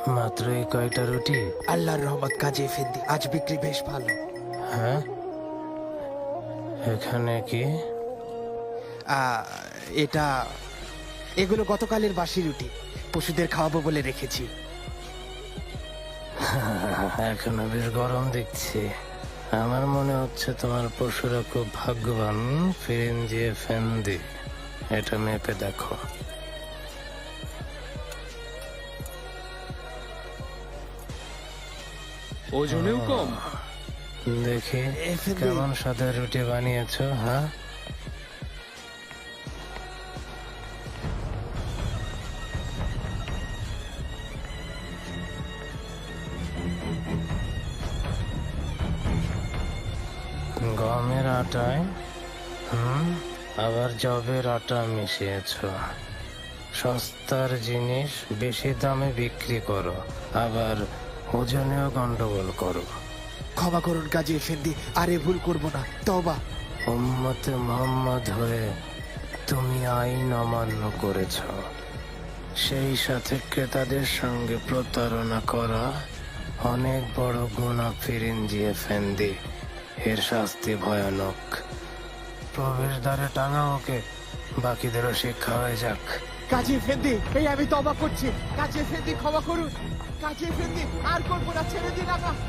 মাত্রই কয়টা রুটি? আল্লাহর রহমত কাজী এফেন্দি, আজ বিক্রি বেশ ভালো। হ্যাঁ, এখানে কি? এটা এগুলো গতকালের বাসি রুটি, পশুদের খাওয়াবো বলে রেখেছি। এখনো বেশ গরম দেখছি। আমার মনে হচ্ছে তোমার পশুরা খুব ভাগ্যবান। ফিরিঞ্জি এফেন্দি, এটা মেপে দেখো। ওজনেও কম। দেখি এফেন্দি। কেমন সাদা রুটি বানিয়েছো। হ্যাঁ, গমের আটায় আবার জবের আটা মিশিয়েছ। সস্তার জিনিস বেশি দামে বিক্রি করো, আবার ওজনেও গন্ডগোল করো। ক্ষমা করুন কাজী এফেন্দি, আর এ ভুল করব না, তওবা। উম্মতে মুহাম্মদ হয়ে তুমি আইন অমান্য করেছ, সেই সাথে ক্রেতাদের সঙ্গে প্রতারণা করা অনেক বড় গুনাহ ফিরিঞ্জি এফেন্দি। এর শাস্তি ভয়ানক। প্রবেশদ্বারে টাঙা ওকে, বাকিদেরও শিক্ষা হয়ে যাক। কাজী এফেন্দি, এই আমি তওবা করছি। কাজী এফেন্দি ক্ষমা করুন। কাজী এফেন্দি, আর করবো না, ছেড়ে দিন আমাকে।